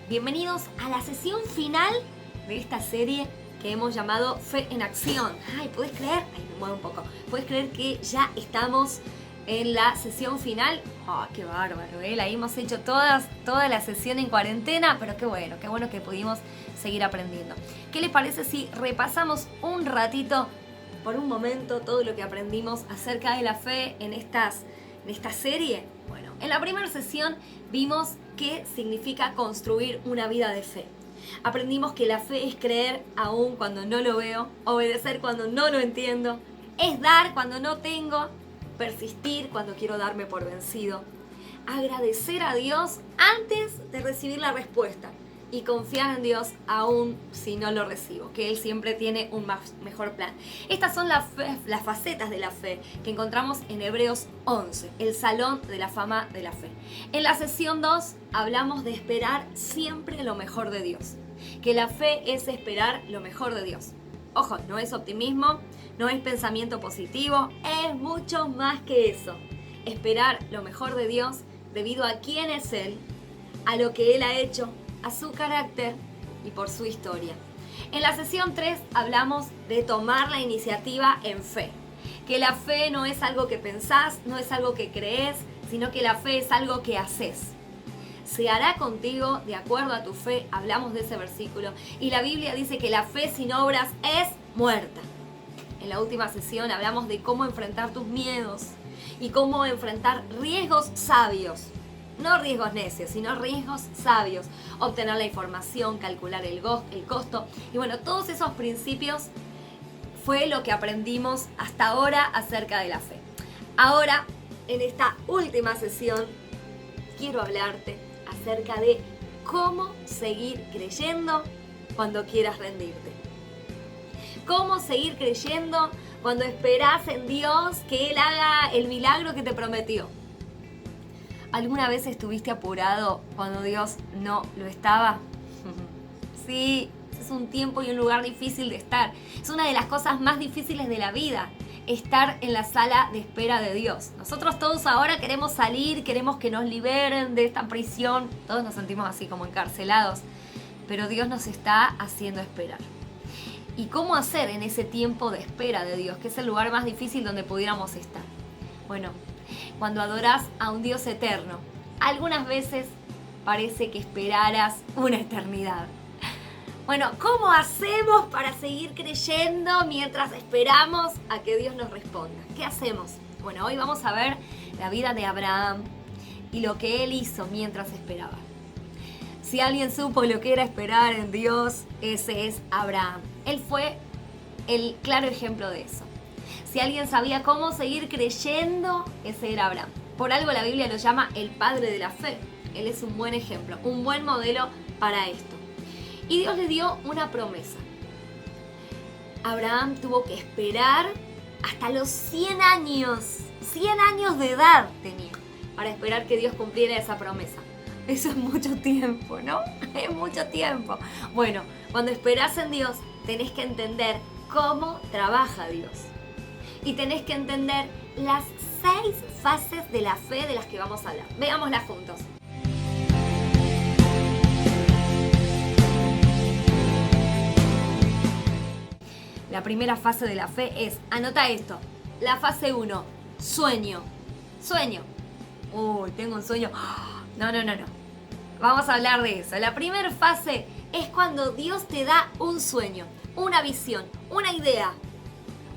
Bienvenidos a la sesión final de esta serie que hemos llamado Fe en Acción. Ay, ¿puedes creer? Ay, me muevo un poco. ¿Puedes creer que ya estamos en la sesión final? Oh, qué bárbaro, ¿eh? La hemos hecho toda la sesión en cuarentena, pero qué bueno que pudimos seguir aprendiendo. ¿Qué les parece si repasamos un ratito, por un momento, todo lo que aprendimos acerca de la fe en esta serie? Bueno, en la primera sesión vimos qué significa construir una vida de fe. Aprendimos que la fe es creer aún cuando no lo veo, obedecer cuando no lo entiendo, es dar cuando no tengo, persistir cuando quiero darme por vencido, agradecer a Dios antes de recibir la respuesta y confiar en Dios aún si no lo recibo, que Él siempre tiene un mejor plan. Estas son las facetas de la fe que encontramos en Hebreos 11, el salón de la fama de la fe. En la sesión 2 hablamos de esperar siempre lo mejor de Dios, que la fe es esperar lo mejor de Dios. Ojo, no es optimismo, no es pensamiento positivo, es mucho más que eso. Esperar lo mejor de Dios debido a quién es Él, a lo que Él ha hecho, a su carácter y por su historia. En la sesión 3 hablamos de tomar la iniciativa en fe, que la fe no es algo que pensás, no es algo que crees, sino que la fe es algo que haces. Se hará contigo de acuerdo a tu fe, hablamos de ese versículo, y la Biblia dice que la fe sin obras es muerta. En la última sesión hablamos de cómo enfrentar tus miedos y cómo enfrentar riesgos sabios. No riesgos necios, sino riesgos sabios. Obtener la información, calcular el costo. Y bueno, todos esos principios fue lo que aprendimos hasta ahora acerca de la fe. Ahora, en esta última sesión, quiero hablarte acerca de cómo seguir creyendo cuando quieras rendirte. Cómo seguir creyendo cuando esperás en Dios que Él haga el milagro que te prometió. ¿Alguna vez estuviste apurado cuando Dios no lo estaba? Sí, es un tiempo y un lugar difícil de estar. Es una de las cosas más difíciles de la vida, estar en la sala de espera de Dios. Nosotros todos ahora queremos salir, queremos que nos liberen de esta prisión. Todos nos sentimos así como encarcelados, pero Dios nos está haciendo esperar. ¿Y cómo hacer en ese tiempo de espera de Dios, que es el lugar más difícil donde pudiéramos estar? Bueno, cuando adorás a un Dios eterno, algunas veces parece que esperaras una eternidad. Bueno, ¿cómo hacemos para seguir creyendo mientras esperamos a que Dios nos responda? ¿Qué hacemos? Bueno, hoy vamos a ver la vida de Abraham y lo que él hizo mientras esperaba. Si alguien supo lo que era esperar en Dios, ese es Abraham. Él fue el claro ejemplo de eso. Si alguien sabía cómo seguir creyendo, ese era Abraham. Por algo la Biblia lo llama el padre de la fe. Él es un buen ejemplo, un buen modelo para esto. Y Dios le dio una promesa. Abraham tuvo que esperar hasta los 100 años. 100 años de edad tenía para esperar que Dios cumpliera esa promesa. Eso es mucho tiempo, ¿no? Es mucho tiempo. Bueno, cuando esperás en Dios, tenés que entender cómo trabaja Dios. Y tenés que entender las 6 fases de la fe de las que vamos a hablar. Veámoslas juntos. La primera fase de la fe es, anota esto, la fase 1, sueño. Sueño. Uy, tengo un sueño. No. Vamos a hablar de eso. La primera fase es cuando Dios te da un sueño, una visión, una idea,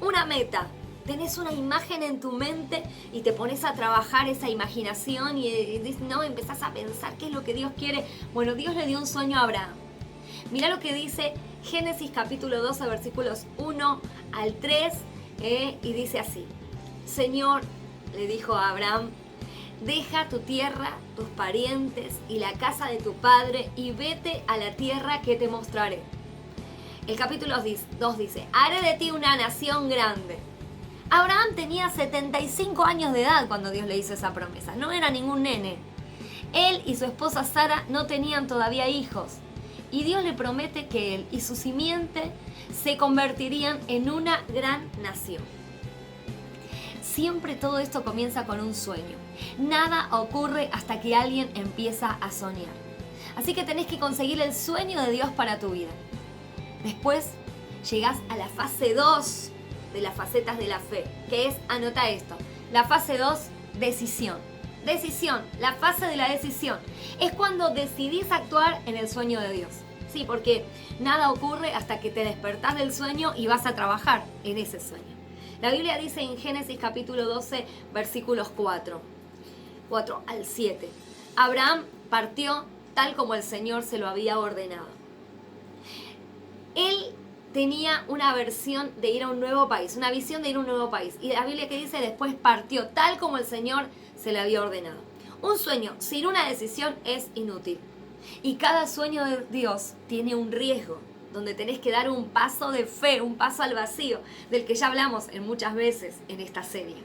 una meta. Tenés una imagen en tu mente y te pones a trabajar esa imaginación y empezás a pensar qué es lo que Dios quiere. Bueno, Dios le dio un sueño a Abraham. Mirá lo que dice Génesis capítulo 12, versículos 1 al 3, y dice así. Señor, le dijo a Abraham, deja tu tierra, tus parientes y la casa de tu padre y vete a la tierra que te mostraré. El capítulo 2 dice, haré de ti una nación grande. Abraham tenía 75 años de edad cuando Dios le hizo esa promesa. No era ningún nene. Él y su esposa Sara no tenían todavía hijos. Y Dios le promete que él y su simiente se convertirían en una gran nación. Siempre todo esto comienza con un sueño. Nada ocurre hasta que alguien empieza a soñar. Así que tenés que conseguir el sueño de Dios para tu vida. Después llegás a la fase 2 de las facetas de la fe, que es, anota esto, la fase 2, decisión. Decisión, la fase de la decisión. Es cuando decidís actuar en el sueño de Dios. Sí, porque nada ocurre hasta que te despertás del sueño y vas a trabajar en ese sueño. La Biblia dice en Génesis capítulo 12, versículos 4 al 7. Abraham partió tal como el Señor se lo había ordenado. Él tenía una versión de ir a un nuevo país, una visión de ir a un nuevo país. Y la Biblia que dice, después partió tal como el Señor se le había ordenado. Un sueño sin una decisión es inútil. Y cada sueño de Dios tiene un riesgo, donde tenés que dar un paso de fe, un paso al vacío, del que ya hablamos muchas veces en esta serie.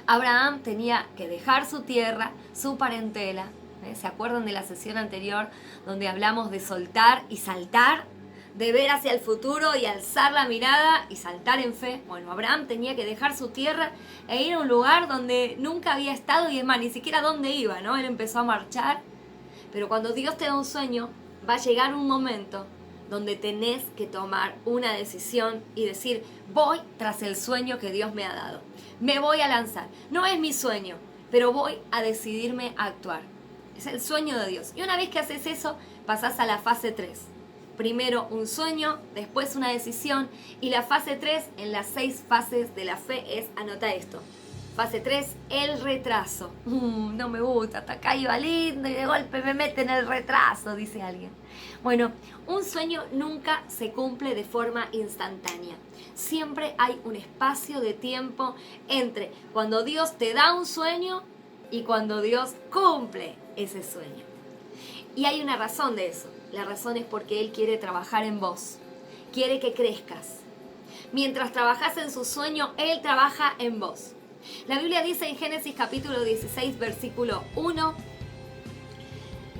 Abraham tenía que dejar su tierra, su parentela. ¿Se acuerdan de la sesión anterior donde hablamos de soltar y saltar? De ver hacia el futuro y alzar la mirada y saltar en fe. Bueno, Abraham tenía que dejar su tierra e ir a un lugar donde nunca había estado y es más, ni siquiera dónde iba, ¿no? Él empezó a marchar. Pero cuando Dios te da un sueño, va a llegar un momento donde tenés que tomar una decisión y decir, voy tras el sueño que Dios me ha dado. Me voy a lanzar. No es mi sueño, pero voy a decidirme a actuar. Es el sueño de Dios. Y una vez que haces eso, pasás a la fase 3. Primero un sueño, después una decisión. Y la fase 3 en las 6 fases de la fe es, anota esto. Fase 3, el retraso. No me gusta, hasta acá iba lindo y de golpe me mete en el retraso, dice alguien. Bueno, un sueño nunca se cumple de forma instantánea. Siempre hay un espacio de tiempo entre cuando Dios te da un sueño y cuando Dios cumple ese sueño. Y hay una razón de eso. La razón es porque Él quiere trabajar en vos. Quiere que crezcas. Mientras trabajas en su sueño, Él trabaja en vos. La Biblia dice en Génesis capítulo 16, versículo 1,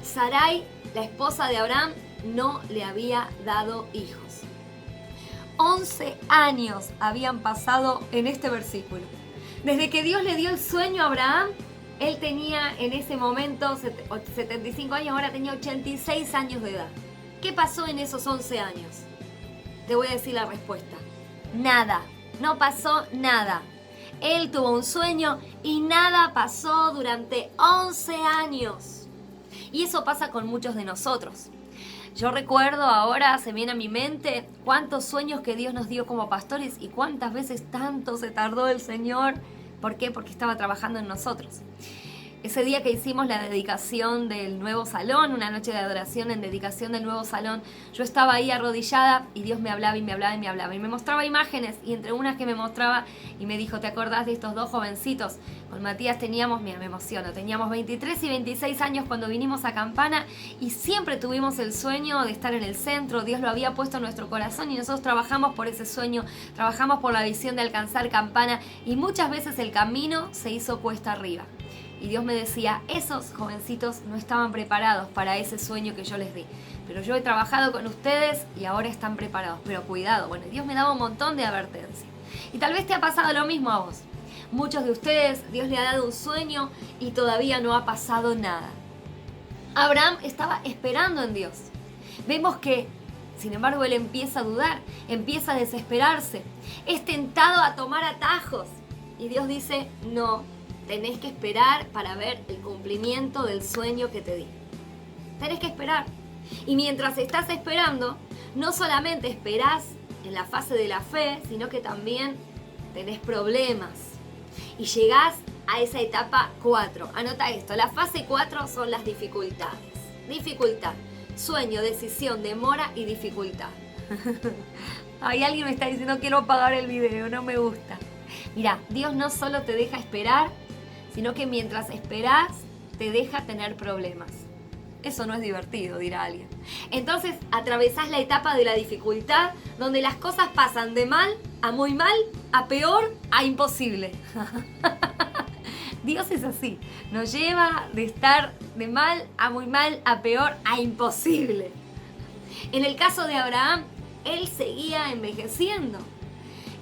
Sarai, la esposa de Abraham, no le había dado hijos. 11 años habían pasado en este versículo. Desde que Dios le dio el sueño a Abraham, él tenía en ese momento 75 años, ahora tenía 86 años de edad. ¿Qué pasó en esos 11 años? Te voy a decir la respuesta. Nada, no pasó nada. Él tuvo un sueño y nada pasó durante 11 años. Y eso pasa con muchos de nosotros. Yo recuerdo ahora, se viene a mi mente, cuántos sueños que Dios nos dio como pastores y cuántas veces tanto se tardó el Señor. ¿Por qué? Porque estaba trabajando en nosotros. Ese día que hicimos la dedicación del nuevo salón, una noche de adoración en dedicación del nuevo salón, yo estaba ahí arrodillada y Dios me hablaba y me hablaba y me hablaba. Y me mostraba imágenes y entre unas que me mostraba y me dijo, ¿te acordás de estos dos jovencitos? Con Matías teníamos, mira, me emociono, teníamos 23 y 26 años cuando vinimos a Campana y siempre tuvimos el sueño de estar en el centro. Dios lo había puesto en nuestro corazón y nosotros trabajamos por ese sueño, trabajamos por la visión de alcanzar Campana y muchas veces el camino se hizo cuesta arriba. Y Dios me decía, esos jovencitos no estaban preparados para ese sueño que yo les di. Pero yo he trabajado con ustedes y ahora están preparados. Pero cuidado, bueno, Dios me daba un montón de advertencias. Y tal vez te ha pasado lo mismo a vos. Muchos de ustedes, Dios le ha dado un sueño y todavía no ha pasado nada. Abraham estaba esperando en Dios. Vemos que, sin embargo, él empieza a dudar, empieza a desesperarse. Es tentado a tomar atajos. Y Dios dice, no. Tenés que esperar para ver el cumplimiento del sueño que te di. Tenés que esperar. Y mientras estás esperando, no solamente esperás en la fase de la fe, sino que también tenés problemas. Y llegás a esa etapa 4. Anota esto, la fase 4 son las dificultades. Dificultad, sueño, decisión, demora y dificultad. Ay, alguien me está diciendo quiero apagar el video, no me gusta. Mira, Dios no solo te deja esperar, sino que mientras esperás, te deja tener problemas. Eso no es divertido, dirá alguien. Entonces, atravesás la etapa de la dificultad, donde las cosas pasan de mal a muy mal, a peor, a imposible. Dios es así, nos lleva de estar de mal a muy mal, a peor, a imposible. En el caso de Abraham, él seguía envejeciendo.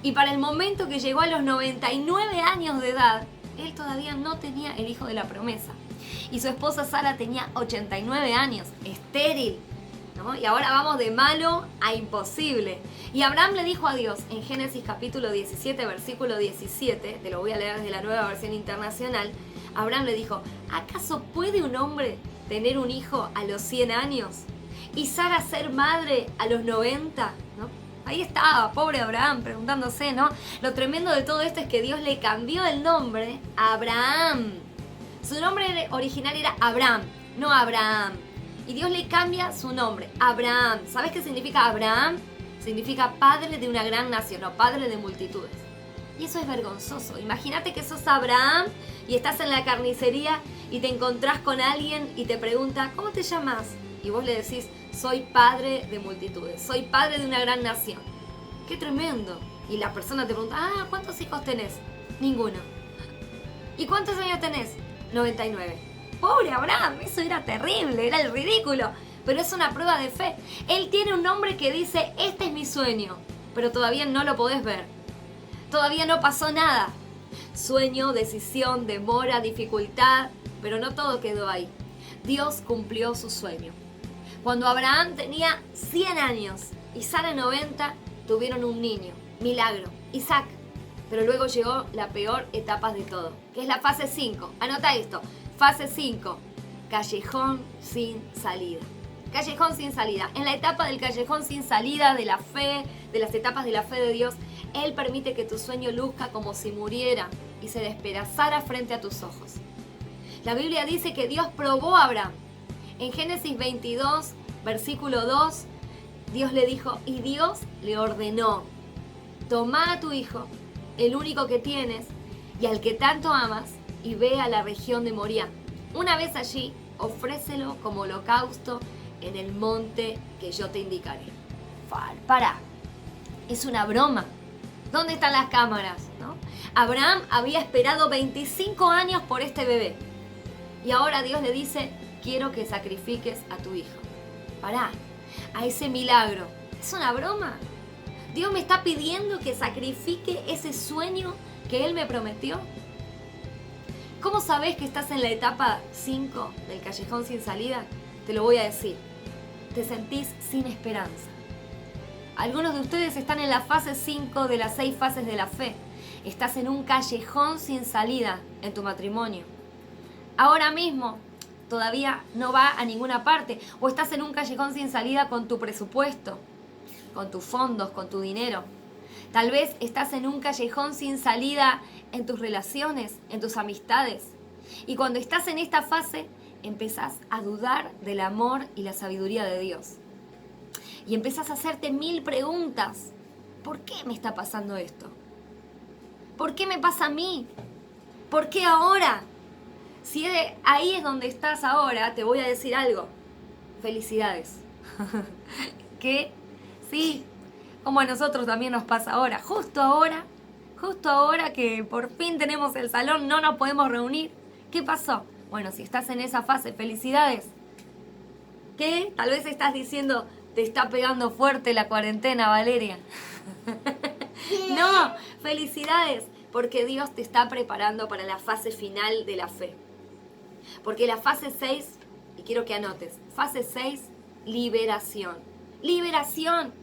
Y para el momento que llegó a los 99 años de edad, él todavía no tenía el hijo de la promesa. Y su esposa Sara tenía 89 años, estéril, ¿no? Y ahora vamos de malo a imposible. Y Abraham le dijo a Dios en Génesis capítulo 17, versículo 17, te lo voy a leer desde la Nueva Versión Internacional. Abraham le dijo, ¿acaso puede un hombre tener un hijo a los 100 años? ¿Y Sara ser madre a los 90? ¿No? Ahí estaba, pobre Abraham, preguntándose, ¿no? Lo tremendo de todo esto es que Dios le cambió el nombre a Abraham. Su nombre original era Abram, no Abraham. Y Dios le cambia su nombre, Abraham. ¿Sabes qué significa Abraham? Significa padre de una gran nación, o padre de multitudes. Y eso es vergonzoso. Imagínate que sos Abraham y estás en la carnicería y te encontrás con alguien y te pregunta, ¿cómo te llamas? Y vos le decís, soy padre de multitudes, soy padre de una gran nación. ¡Qué tremendo! Y la persona te pregunta, ¿cuántos hijos tenés? Ninguno. ¿Y cuántos años tenés? 99. Pobre Abraham, eso era terrible, era el ridículo. Pero es una prueba de fe. Él tiene un nombre que dice, este es mi sueño, pero todavía no lo podés ver. Todavía no pasó nada. Sueño, decisión, demora, dificultad, pero no todo quedó ahí. Dios cumplió su sueño. Cuando Abraham tenía 100 años y Sara 90, tuvieron un niño, milagro, Isaac. Pero luego llegó la peor etapa de todo, que es la fase 5. Anota esto, fase 5, callejón sin salida. Callejón sin salida. En la etapa del callejón sin salida de la fe, de las etapas de la fe de Dios, Él permite que tu sueño luzca como si muriera y se despedazara frente a tus ojos. La Biblia dice que Dios probó a Abraham. En Génesis 22, versículo 2, Dios le dijo, y Dios le ordenó, toma a tu hijo, el único que tienes y al que tanto amas, y ve a la región de Moriah. Una vez allí, ofrécelo como holocausto en el monte que yo te indicaré. Para, es una broma. ¿Dónde están las cámaras? ¿No? Abraham había esperado 25 años por este bebé. Y ahora Dios le dice, quiero que sacrifiques a tu hijo. Pará, a ese milagro. ¿Es una broma? Dios me está pidiendo que sacrifique ese sueño que Él me prometió. ¿Cómo sabés que estás en la etapa 5 del callejón sin salida? Te lo voy a decir. Te sentís sin esperanza. Algunos de ustedes están en la fase 5 de las 6 fases de la fe. Estás en un callejón sin salida en tu matrimonio. Ahora mismo todavía no va a ninguna parte. O estás en un callejón sin salida con tu presupuesto, con tus fondos, con tu dinero. Tal vez estás en un callejón sin salida en tus relaciones, en tus amistades. Y cuando estás en esta fase, empezás a dudar del amor y la sabiduría de Dios. Y empezás a hacerte 1000 preguntas. ¿Por qué me está pasando esto? ¿Por qué me pasa a mí? ¿Por qué ahora? Si ahí es donde estás ahora, te voy a decir algo. Felicidades. Que sí, como a nosotros también nos pasa ahora. Justo ahora que por fin tenemos el salón, no nos podemos reunir. ¿Qué pasó? Bueno, si estás en esa fase, felicidades. ¿Qué? Tal vez estás diciendo, te está pegando fuerte la cuarentena, Valeria. No, felicidades, porque Dios te está preparando para la fase final de la fe. Porque la fase 6, y quiero que anotes, fase 6, liberación. Liberación.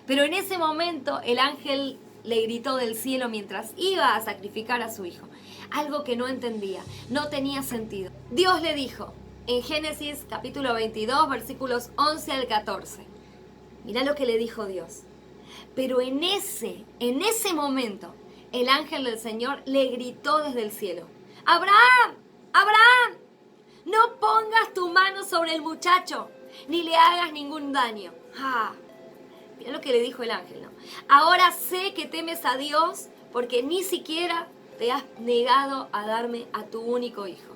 Pero en ese momento el ángel le gritó del cielo mientras iba a sacrificar a su hijo. Algo que no entendía, no tenía sentido. Dios le dijo en Génesis capítulo 22, versículos 11 al 14. Mirá lo que le dijo Dios. Pero en ese momento, el ángel del Señor le gritó desde el cielo. ¡Abraham! ¡Abraham! No pongas tu mano sobre el muchacho, ni le hagas ningún daño. Mirá lo que le dijo el ángel, ¿no? Ahora sé que temes a Dios porque ni siquiera te has negado a darme a tu único hijo.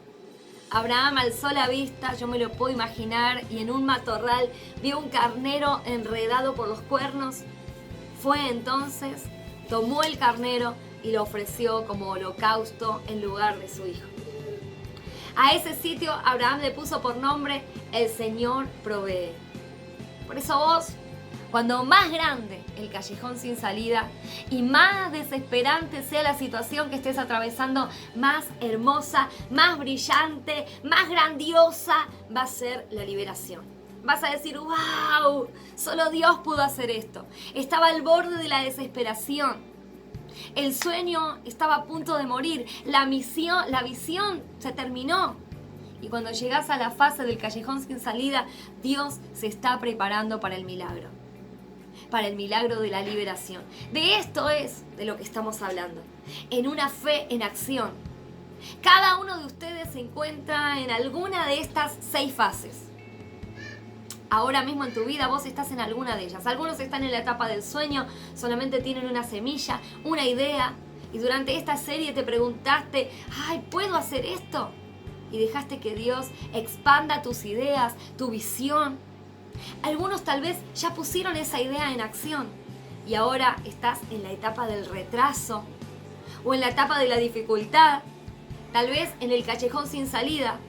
Abraham alzó la vista, yo me lo puedo imaginar, y en un matorral vio un carnero enredado por los cuernos. Fue entonces, tomó el carnero y lo ofreció como holocausto en lugar de su hijo. A ese sitio Abraham le puso por nombre El Señor provee. Por eso vos Cuando más grande el callejón sin salida y más desesperante sea la situación que estés atravesando, más hermosa, más brillante, más grandiosa va a ser la liberación. Vas a decir, wow, solo Dios pudo hacer esto. Estaba al borde de la desesperación. El sueño estaba a punto de morir. La visión se terminó. Y cuando llegas a la fase del callejón sin salida, Dios se está preparando para el milagro. Para el milagro de la liberación. De esto es de lo que estamos hablando. En una fe en acción. Cada uno de ustedes se encuentra en alguna de estas 6 fases. Ahora mismo en tu vida vos estás en alguna de ellas. Algunos están en la etapa del sueño, solamente tienen una semilla, una idea. Y durante esta serie te preguntaste, ay, ¿puedo hacer esto? Y dejaste que Dios expanda tus ideas, tu visión. Algunos tal vez ya pusieron esa idea en acción y ahora estás en la etapa del retraso o en la etapa de la dificultad, tal vez en el callejón sin salida.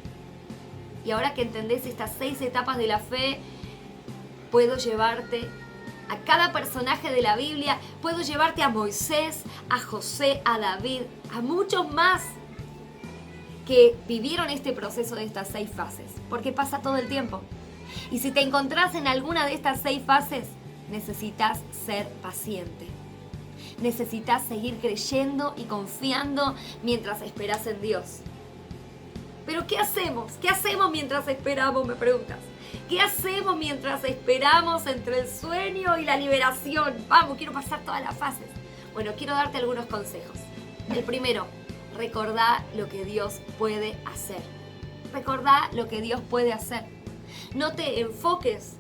Y ahora que entendés estas 6 etapas de la fe, puedo llevarte a cada personaje de la Biblia, puedo llevarte a Moisés, a José, a David, a muchos más que vivieron este proceso de estas 6 fases, porque pasa todo el tiempo. Y si te encontrás en alguna de estas 6 fases, necesitas ser paciente. Necesitas seguir creyendo y confiando mientras esperas en Dios. Pero ¿qué hacemos? ¿Qué hacemos mientras esperamos? Me preguntas. ¿Qué hacemos mientras esperamos entre el sueño y la liberación? Vamos, quiero pasar todas las fases. Bueno, quiero darte algunos consejos. El primero, recordá lo que Dios puede hacer. Recordá lo que Dios puede hacer. No te enfoques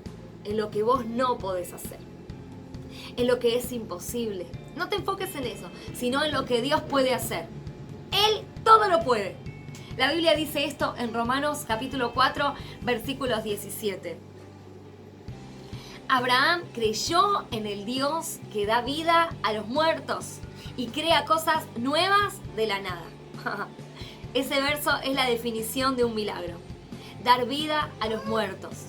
en lo que vos no podés hacer, en lo que es imposible. No te enfoques en eso, sino en lo que Dios puede hacer. Él todo lo puede. La Biblia dice esto en Romanos capítulo 4, versículos 17. Abraham creyó en el Dios que da vida a los muertos y crea cosas nuevas de la nada. Ese verso es la definición de un milagro. Dar vida a los muertos.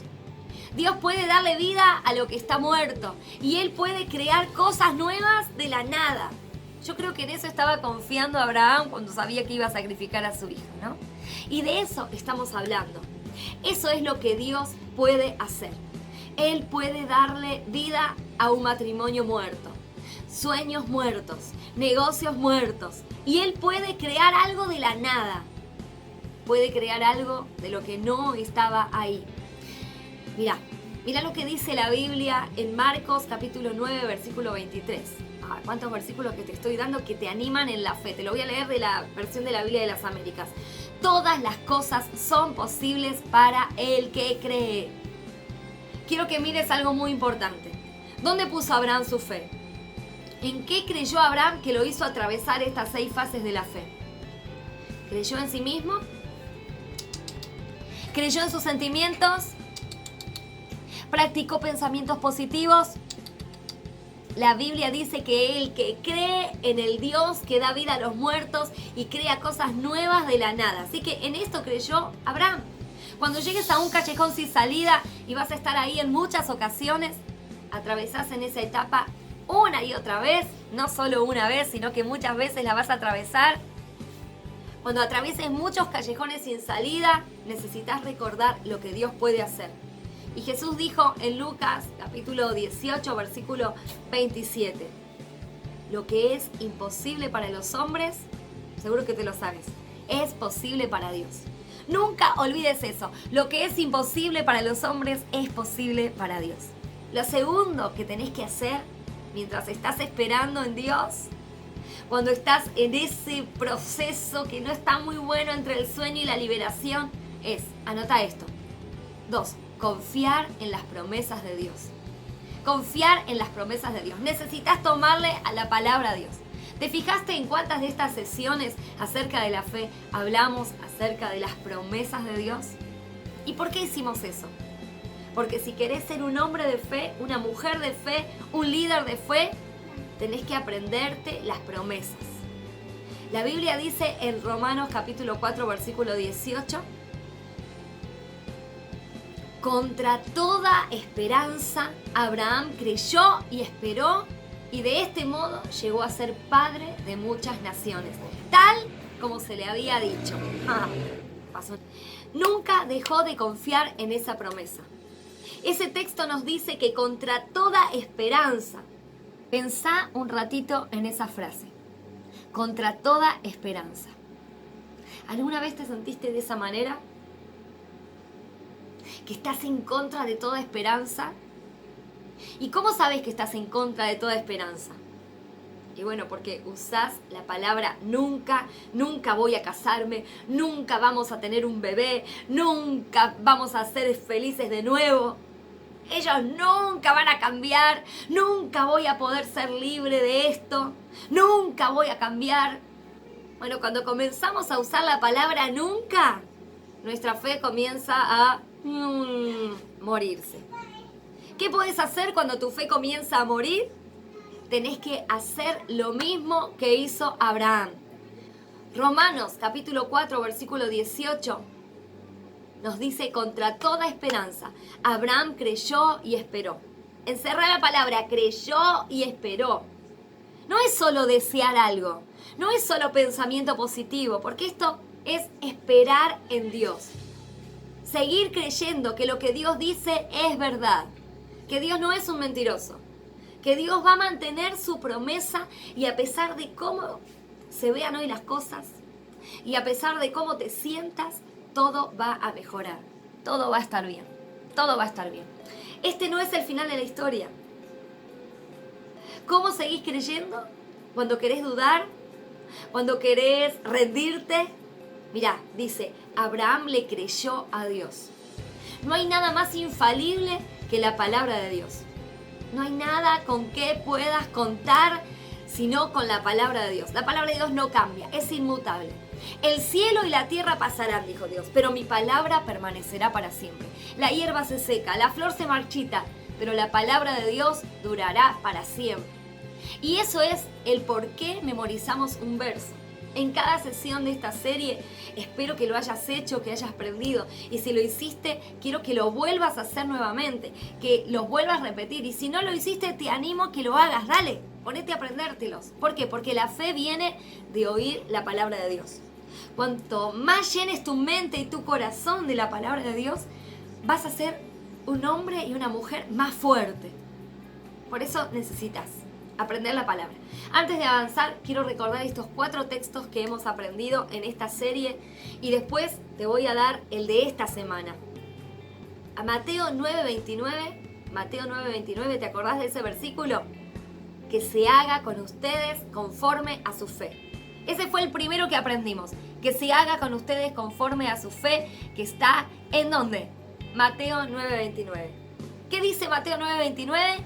Dios puede darle vida a lo que está muerto y Él puede crear cosas nuevas de la nada. Yo creo que en eso estaba confiando Abraham cuando sabía que iba a sacrificar a su hijo, ¿no? Y de eso estamos hablando. Eso es lo que Dios puede hacer. Él puede darle vida a un matrimonio muerto, sueños muertos, negocios muertos. Y Él puede crear algo de la nada. Puede crear algo de lo que no estaba ahí. Mira lo que dice la Biblia en Marcos capítulo 9, versículo 23. ¿Cuántos versículos que te estoy dando que te animan en la fe? Te lo voy a leer de la versión de la Biblia de las Américas. Todas las cosas son posibles para el que cree. Quiero que mires algo muy importante. ¿Dónde puso Abraham su fe? ¿En qué creyó Abraham que lo hizo atravesar estas 6 fases de la fe? ¿Creyó en sí mismo? ¿Creyó en sus sentimientos? ¿Practicó pensamientos positivos? La Biblia dice que el que cree en el Dios que da vida a los muertos y crea cosas nuevas de la nada. Así que en esto creyó Abraham. Cuando llegues a un callejón sin salida y vas a estar ahí en muchas ocasiones, atravesás en esa etapa una y otra vez, no solo una vez, sino que muchas veces la vas a atravesar. Cuando atravieses muchos callejones sin salida, necesitas recordar lo que Dios puede hacer. Y Jesús dijo en Lucas capítulo 18, versículo 27, lo que es imposible para los hombres, seguro que te lo sabes, es posible para Dios. Nunca olvides eso, lo que es imposible para los hombres es posible para Dios. Lo segundo que tenés que hacer mientras estás esperando en Dios, cuando estás en ese proceso que no está muy bueno entre el sueño y la liberación, es, anota esto, 2, confiar en las promesas de Dios. Confiar en las promesas de Dios. Necesitas tomarle a la palabra a Dios. ¿Te fijaste en cuántas de estas sesiones acerca de la fe hablamos acerca de las promesas de Dios? ¿Y por qué hicimos eso? Porque si querés ser un hombre de fe, una mujer de fe, un líder de fe, tenés que aprenderte las promesas. La Biblia dice en Romanos capítulo 4, versículo 18, Contra toda esperanza, Abraham creyó y esperó, y de este modo llegó a ser padre de muchas naciones, tal como se le había dicho. Pasó. Nunca dejó de confiar en esa promesa. Ese texto nos dice que contra toda esperanza, pensá un ratito en esa frase, contra toda esperanza. ¿Alguna vez te sentiste de esa manera? ¿Que estás en contra de toda esperanza? ¿Y cómo sabes que estás en contra de toda esperanza? Y bueno, porque usás la palabra nunca, nunca voy a casarme, nunca vamos a tener un bebé, nunca vamos a ser felices de nuevo. Ellos nunca van a cambiar, nunca voy a poder ser libre de esto, nunca voy a cambiar. Bueno, cuando comenzamos a usar la palabra nunca, nuestra fe comienza a morirse. ¿Qué podés hacer cuando tu fe comienza a morir? Tenés que hacer lo mismo que hizo Abraham. Romanos capítulo 4 versículo 18 nos dice: contra toda esperanza, Abraham creyó y esperó. Encerrá la palabra creyó y esperó. No es solo desear algo, no es solo pensamiento positivo, porque esto es esperar en Dios. Seguir creyendo que lo que Dios dice es verdad, que Dios no es un mentiroso, que Dios va a mantener su promesa, y a pesar de cómo se vean hoy las cosas y a pesar de cómo te sientas, todo va a mejorar, todo va a estar bien, todo va a estar bien. Este no es el final de la historia. ¿Cómo seguís creyendo cuando querés dudar? Cuando querés rendirte. Mirá, dice, Abraham le creyó a Dios. No hay nada más infalible que la palabra de Dios. No hay nada con que puedas contar sino con la palabra de Dios. La palabra de Dios no cambia, es inmutable. El cielo y la tierra pasarán, dijo Dios, pero mi palabra permanecerá para siempre. La hierba se seca, la flor se marchita, pero la palabra de Dios durará para siempre. Y eso es el por qué memorizamos un verso. En cada sesión de esta serie espero que lo hayas hecho, que hayas aprendido. Y si lo hiciste, quiero que lo vuelvas a hacer nuevamente, que los vuelvas a repetir. Y si no lo hiciste, te animo a que lo hagas. Dale, ponete a aprendértelos. ¿Por qué? Porque la fe viene de oír la palabra de Dios. Cuanto más llenes tu mente y tu corazón de la palabra de Dios, vas a ser un hombre y una mujer más fuerte. Por eso necesitas aprender la palabra. Antes de avanzar, quiero recordar estos 4 textos que hemos aprendido en esta serie, y después te voy a dar el de esta semana. A Mateo 9:29, ¿te acordás de ese versículo? Que se haga con ustedes conforme a su fe. Ese fue el primero que aprendimos. Que se haga con ustedes conforme a su fe, que está ¿en dónde? Mateo 9:29. ¿Qué dice Mateo 9:29?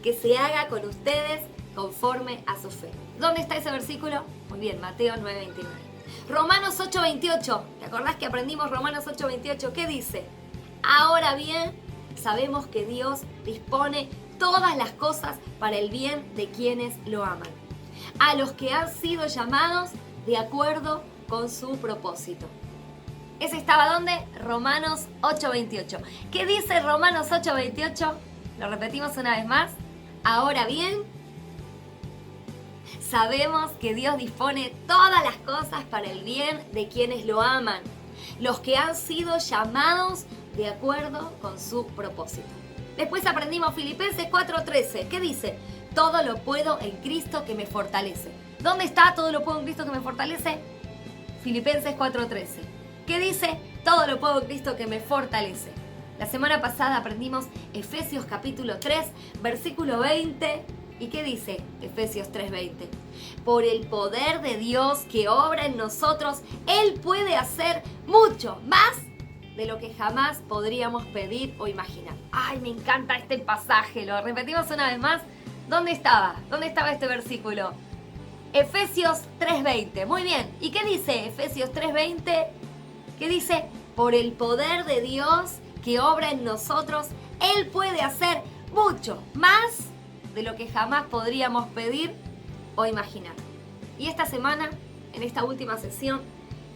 Que se haga con ustedes conforme a su fe. ¿Dónde está ese versículo? Muy bien, Mateo 9:29. Romanos 8:28. ¿Te acordás que aprendimos Romanos 8:28? ¿Qué dice? Ahora bien, sabemos que Dios dispone todas las cosas para el bien de quienes lo aman, a los que han sido llamados de acuerdo con su propósito. ¿Ese estaba dónde? Romanos 8:28. ¿Qué dice Romanos 8:28? Lo repetimos una vez más. Ahora bien, sabemos que Dios dispone todas las cosas para el bien de quienes lo aman, los que han sido llamados de acuerdo con su propósito. Después aprendimos Filipenses 4:13. ¿Qué dice? Todo lo puedo en Cristo que me fortalece. ¿Dónde está todo lo puedo en Cristo que me fortalece? Filipenses 4:13. ¿Qué dice? Todo lo puedo en Cristo que me fortalece. La semana pasada aprendimos Efesios capítulo 3, versículo 20. ¿Y qué dice Efesios 3:20? Por el poder de Dios que obra en nosotros, Él puede hacer mucho más de lo que jamás podríamos pedir o imaginar. ¡Ay, me encanta este pasaje! Lo repetimos una vez más. ¿Dónde estaba? ¿Dónde estaba este versículo? Efesios 3:20. Muy bien. ¿Y qué dice Efesios 3:20? ¿Qué dice? Por el poder de Dios que obra en nosotros, Él puede hacer mucho más de lo que jamás podríamos pedir o imaginar. Y esta semana, en esta última sesión,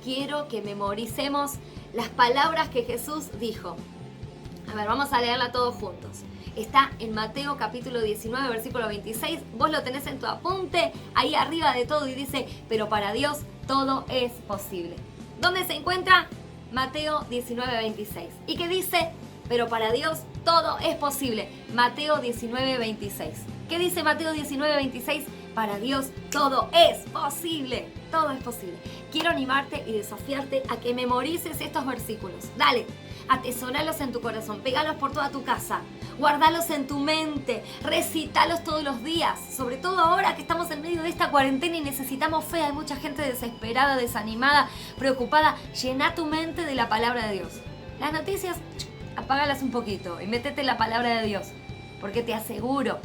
quiero que memoricemos las palabras que Jesús dijo. A ver, vamos a leerla todos juntos. Está en Mateo capítulo 19, versículo 26. Vos lo tenés en tu apunte, ahí arriba de todo, y dice, pero para Dios todo es posible. ¿Dónde se encuentra? Mateo 19, 26. ¿Y qué dice? Pero para Dios todo es posible. Mateo 19, 26. ¿Qué dice Mateo 19, 26? Para Dios todo es posible. Todo es posible. Quiero animarte y desafiarte a que memorices estos versículos. Dale, atesoralos en tu corazón, pegalos por toda tu casa, guardalos en tu mente, recitalos todos los días. Sobre todo ahora que estamos en medio de esta cuarentena y necesitamos fe. Hay mucha gente desesperada, desanimada, preocupada. Llena tu mente de la palabra de Dios. Las noticias, apágalas un poquito y métete en la palabra de Dios, porque te aseguro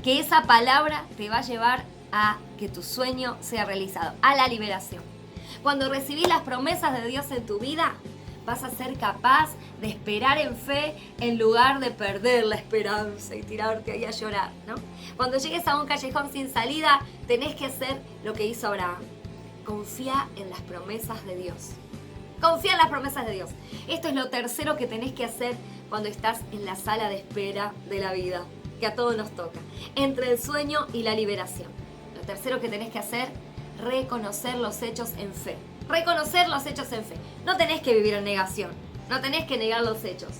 que esa palabra te va a llevar a que tu sueño sea realizado, a la liberación. Cuando recibís las promesas de Dios en tu vida, vas a ser capaz de esperar en fe en lugar de perder la esperanza y tirarte ahí a llorar, ¿no? Cuando llegues a un callejón sin salida, tenés que hacer lo que hizo Abraham. Confía en las promesas de Dios. Confía en las promesas de Dios. Esto es lo tercero que tenés que hacer cuando estás en la sala de espera de la vida, que a todos nos toca, entre el sueño y la liberación. Lo tercero que tenés que hacer, reconocer los hechos en fe. Reconocer los hechos en fe. No tenés que vivir en negación, no tenés que negar los hechos,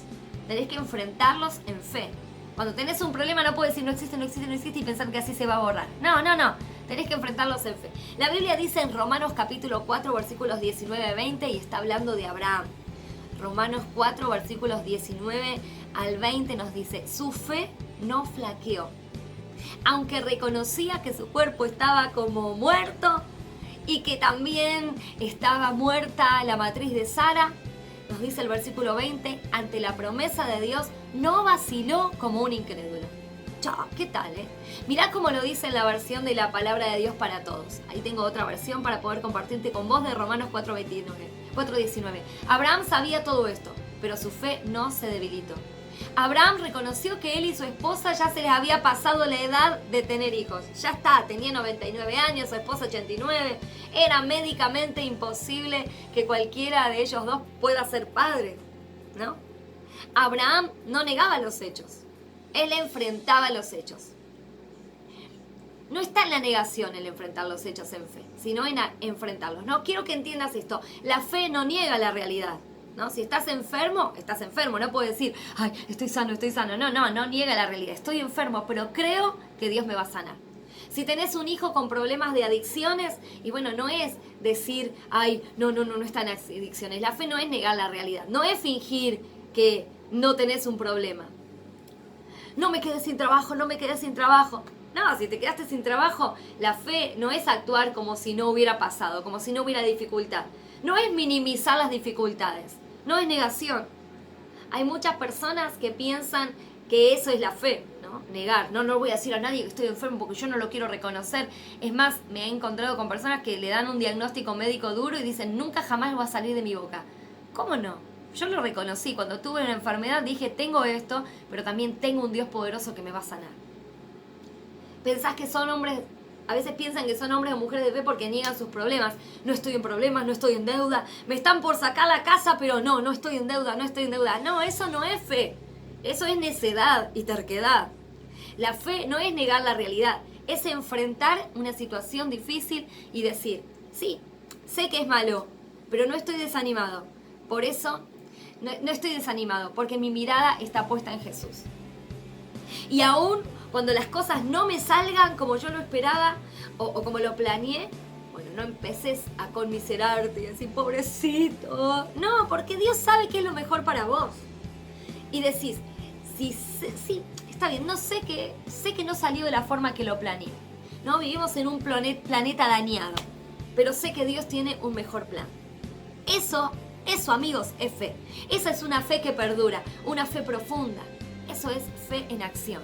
tenés que enfrentarlos en fe. Cuando tenés un problema no puedes decir no existe, no existe, no existe y pensar que así se va a borrar. No, no, no. Tenés que enfrentarlos en fe. La Biblia dice en Romanos capítulo 4, versículos 19-20, y está hablando de Abraham. Romanos 4, versículos 19 al 20 nos dice, su fe no flaqueó. Aunque reconocía que su cuerpo estaba como muerto y que también estaba muerta la matriz de Sara, nos dice el versículo 20, ante la promesa de Dios no vaciló como un incrédulo. Chao, ¿qué tal, Mirá cómo lo dice en la versión de la palabra de Dios para todos. Ahí tengo otra versión para poder compartirte con vos de Romanos 4:19. Abraham sabía todo esto, pero su fe no se debilitó. Abraham reconoció que él y su esposa ya se les había pasado la edad de tener hijos. Ya está, tenía 99 años, su esposa 89. Era médicamente imposible que cualquiera de ellos dos pueda ser padre, ¿no? Abraham no negaba los hechos. Él enfrentaba los hechos. No está en la negación el enfrentar los hechos en fe, sino en enfrentarlos. No, quiero que entiendas esto. La fe no niega la realidad, ¿no? Si estás enfermo, estás enfermo. No puedes decir, ay, estoy sano, estoy sano. No niega la realidad. Estoy enfermo, pero creo que Dios me va a sanar. Si tenés un hijo con problemas de adicciones, y bueno, no es decir, ay, no están adicciones. La fe no es negar la realidad. No es fingir que no tenés un problema. No me quedé sin trabajo, no me quedé sin trabajo. No, si te quedaste sin trabajo, la fe no es actuar como si no hubiera pasado, como si no hubiera dificultad. No es minimizar las dificultades, no es negación. Hay muchas personas que piensan que eso es la fe, ¿no? Negar. No voy a decir a nadie que estoy enfermo porque yo no lo quiero reconocer. Es más, me he encontrado con personas que le dan un diagnóstico médico duro y dicen, nunca jamás va a salir de mi boca. ¿Cómo no? Yo lo reconocí. Cuando tuve una enfermedad dije, tengo esto, pero también tengo un Dios poderoso que me va a sanar. Pensás que son hombres, a veces piensan que son hombres o mujeres de fe porque niegan sus problemas. No estoy en problemas, no estoy en deuda. Me están por sacar la casa, pero no estoy en deuda, no estoy en deuda. No, eso no es fe. Eso es necedad y terquedad. La fe no es negar la realidad, es enfrentar una situación difícil y decir, sí, sé que es malo, pero no estoy desanimado. Por eso, no estoy desanimado, porque mi mirada está puesta en Jesús. Y aún cuando las cosas no me salgan como yo lo esperaba o como lo planeé, bueno, no empeces a conmiserarte y decir, pobrecito. No, porque Dios sabe qué es lo mejor para vos. Y decís, sí, está bien, sé que no salió de la forma que lo planeé. No, vivimos en un planeta dañado, pero sé que Dios tiene un mejor plan. Eso, amigos, es fe. Esa es una fe que perdura, una fe profunda. Eso es fe en acción.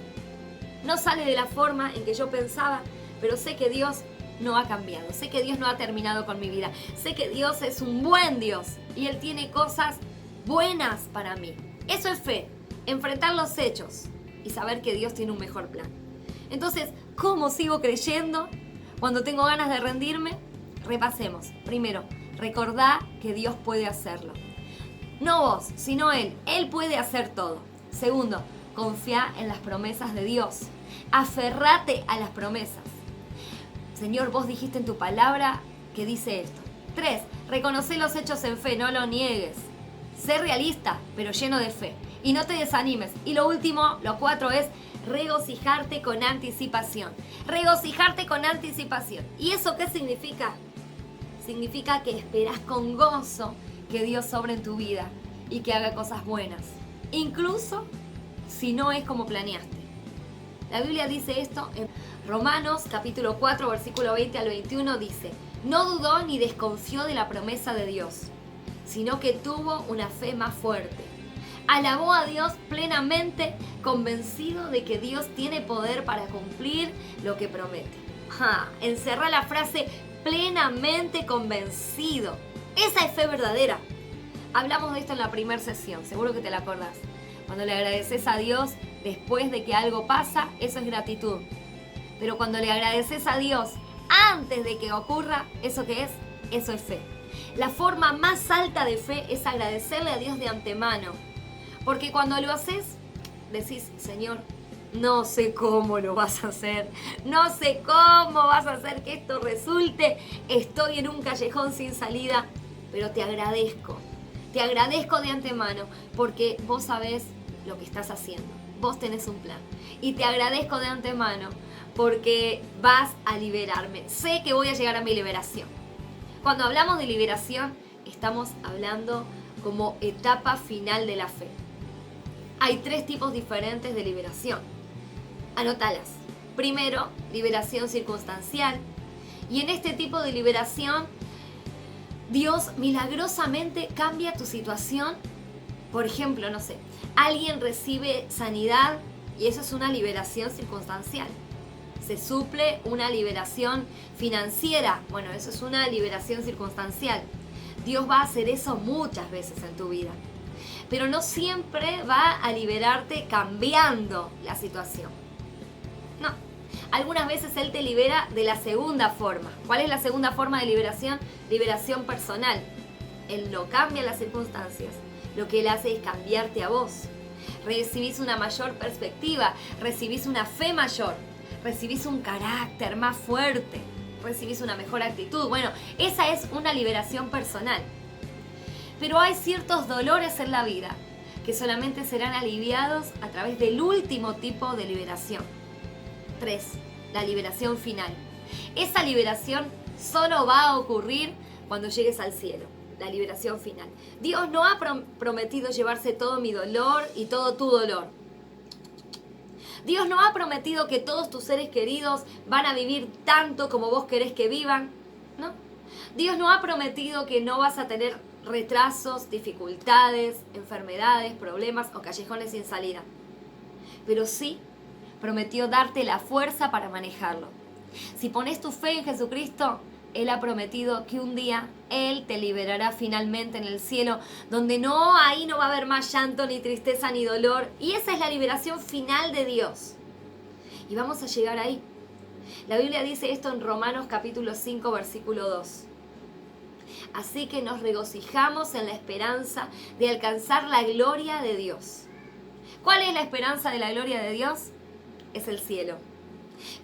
No sale de la forma en que yo pensaba, pero sé que Dios no ha cambiado. Sé que Dios no ha terminado con mi vida. Sé que Dios es un buen Dios y Él tiene cosas buenas para mí. Eso es fe. Enfrentar los hechos y saber que Dios tiene un mejor plan. Entonces, ¿cómo sigo creyendo cuando tengo ganas de rendirme? Repasemos. Primero, recordá que Dios puede hacerlo. No vos, sino Él. Él puede hacer todo. Segundo, confía en las promesas de Dios. Aferrate a las promesas. Señor, vos dijiste en tu palabra que dice esto. 3, reconoce los hechos en fe, no lo niegues. Sé realista, pero lleno de fe. Y no te desanimes. Y lo último, lo 4, es regocijarte con anticipación. Regocijarte con anticipación. ¿Y eso qué significa? Significa que esperas con gozo que Dios sobre en tu vida y que haga cosas buenas. Incluso si no es como planeaste. La Biblia dice esto en Romanos capítulo 4, versículo 20 al 21, dice: no dudó ni desconfió de la promesa de Dios, sino que tuvo una fe más fuerte. Alabó a Dios plenamente, convencido de que Dios tiene poder para cumplir lo que promete. Encerra la frase plenamente convencido. Esa es fe verdadera. Hablamos de esto en la primera sesión, seguro que te la acordás. Cuando le agradeces a Dios después de que algo pasa, eso es gratitud. Pero cuando le agradeces a Dios antes de que ocurra, ¿eso qué es? Eso es fe. La forma más alta de fe es agradecerle a Dios de antemano. Porque cuando lo haces, decís: Señor, no sé cómo lo vas a hacer, no sé cómo vas a hacer que esto resulte, estoy en un callejón sin salida, pero te agradezco de antemano, porque vos sabés lo que estás haciendo, vos tenés un plan, y te agradezco de antemano porque vas a liberarme, sé que voy a llegar a mi liberación. Cuando hablamos de liberación, estamos hablando como etapa final de la fe. Hay 3 tipos diferentes de liberación. Anótalas. Primero, liberación circunstancial. Y en este tipo de liberación, Dios milagrosamente cambia tu situación. Por ejemplo, no sé, alguien recibe sanidad y eso es una liberación circunstancial. Se suple una liberación financiera. Bueno, eso es una liberación circunstancial. Dios va a hacer eso muchas veces en tu vida. Pero no siempre va a liberarte cambiando la situación. No. Algunas veces Él te libera de la segunda forma. ¿Cuál es la segunda forma de liberación? Liberación personal. Él no cambia las circunstancias. Lo que Él hace es cambiarte a vos. Recibís una mayor perspectiva, recibís una fe mayor, recibís un carácter más fuerte, recibís una mejor actitud. Bueno, esa es una liberación personal. Pero hay ciertos dolores en la vida que solamente serán aliviados a través del último tipo de liberación. 3. La liberación final. Esa liberación solo va a ocurrir cuando llegues al cielo. La liberación final. Dios no ha prometido llevarse todo mi dolor y todo tu dolor. Dios no ha prometido que todos tus seres queridos van a vivir tanto como vos querés que vivan, ¿no? Dios no ha prometido que no vas a tener retrasos, dificultades, enfermedades, problemas o callejones sin salida. Pero sí prometió darte la fuerza para manejarlo. Si pones tu fe en Jesucristo, Él ha prometido que un día Él te liberará finalmente en el cielo, donde ahí no va a haber más llanto, ni tristeza, ni dolor. Y esa es la liberación final de Dios. Y vamos a llegar ahí. La Biblia dice esto en Romanos capítulo 5, versículo 2. Así que nos regocijamos en la esperanza de alcanzar la gloria de Dios. ¿Cuál es la esperanza de la gloria de Dios? Es el cielo.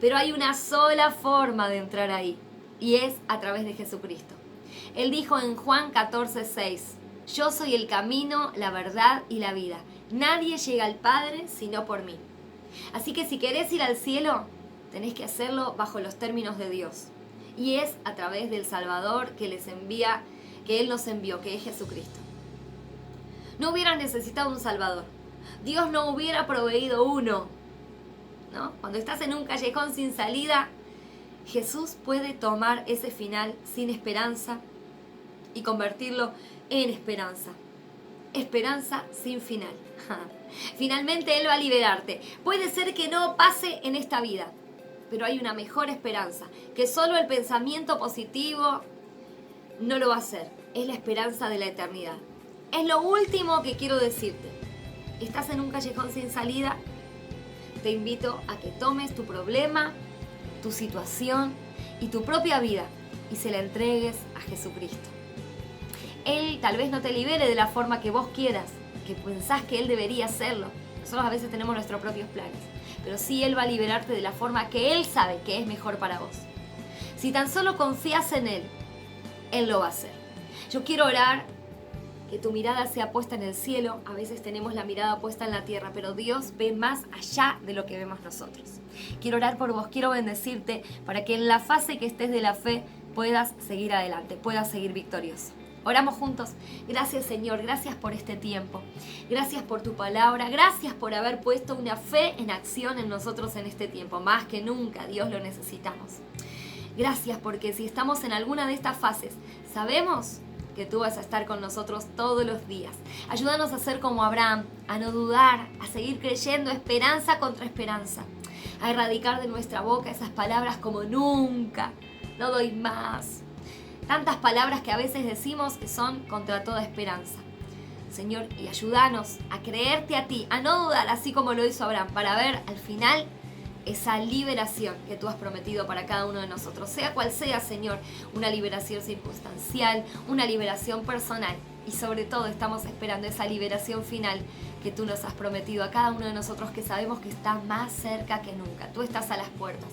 Pero hay una sola forma de entrar ahí, y es a través de Jesucristo. Él dijo en Juan 14:6, yo soy el camino, la verdad y la vida. Nadie llega al Padre sino por mí. Así que si querés ir al cielo, tenés que hacerlo bajo los términos de Dios. Y es a través del Salvador que Él nos envió, que es Jesucristo. No hubieras necesitado un Salvador. Dios no hubiera proveído uno, ¿no? Cuando estás en un callejón sin salida, Jesús puede tomar ese final sin esperanza y convertirlo en esperanza. Esperanza sin final. Finalmente Él va a liberarte. Puede ser que no pase en esta vida, pero hay una mejor esperanza, que solo el pensamiento positivo no lo va a hacer. Es la esperanza de la eternidad. Es lo último que quiero decirte. ¿Estás en un callejón sin salida? Te invito a que tomes tu problema, tu situación y tu propia vida y se la entregues a Jesucristo. Él tal vez no te libere de la forma que vos quieras, que pensás que Él debería hacerlo, Nosotros a veces tenemos nuestros propios planes, pero sí Él va a liberarte de la forma que Él sabe que es mejor para vos. Si tan solo confías en Él, Él lo va a hacer. Yo quiero orar que tu mirada sea puesta en el cielo. A veces tenemos la mirada puesta en la tierra, pero Dios ve más allá de lo que vemos nosotros. Quiero orar por vos, quiero bendecirte para que en la fase que estés de la fe puedas seguir adelante, puedas seguir victorioso. Oramos juntos. Gracias, Señor, gracias por este tiempo. Gracias por tu palabra, gracias por haber puesto una fe en acción en nosotros en este tiempo. Más que nunca, Dios, lo necesitamos. Gracias porque si estamos en alguna de estas fases, sabemos que tú vas a estar con nosotros todos los días. Ayúdanos a ser como Abraham, a no dudar, a seguir creyendo, esperanza contra esperanza, a erradicar de nuestra boca esas palabras como nunca, no doy más. Tantas palabras que a veces decimos que son contra toda esperanza. Señor, y ayúdanos a creerte a ti, a no dudar así como lo hizo Abraham, para ver al final esa liberación que tú has prometido para cada uno de nosotros, sea cual sea, Señor, una liberación circunstancial, una liberación personal, y sobre todo estamos esperando esa liberación final que tú nos has prometido a cada uno de nosotros, que sabemos que está más cerca que nunca. Tú estás a las puertas.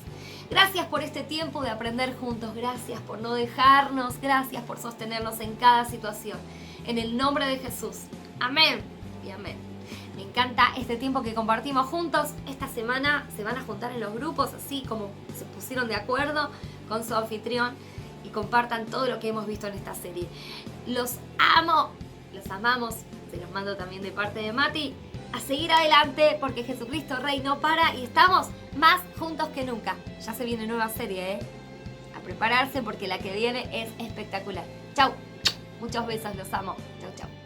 Gracias por este tiempo de aprender juntos, gracias por no dejarnos, gracias por sostenernos en cada situación. En el nombre de Jesús. Amén y amén. Me encanta este tiempo que compartimos juntos. Esta semana se van a juntar en los grupos, así como se pusieron de acuerdo con su anfitrión, y compartan todo lo que hemos visto en esta serie. Los amo, los amamos. Se los mando también de parte de Mati. A seguir adelante porque Jesucristo Rey no para y estamos más juntos que nunca. Ya se viene nueva serie, A prepararse porque la que viene es espectacular. Chau. Muchos besos, los amo. Chau, chau.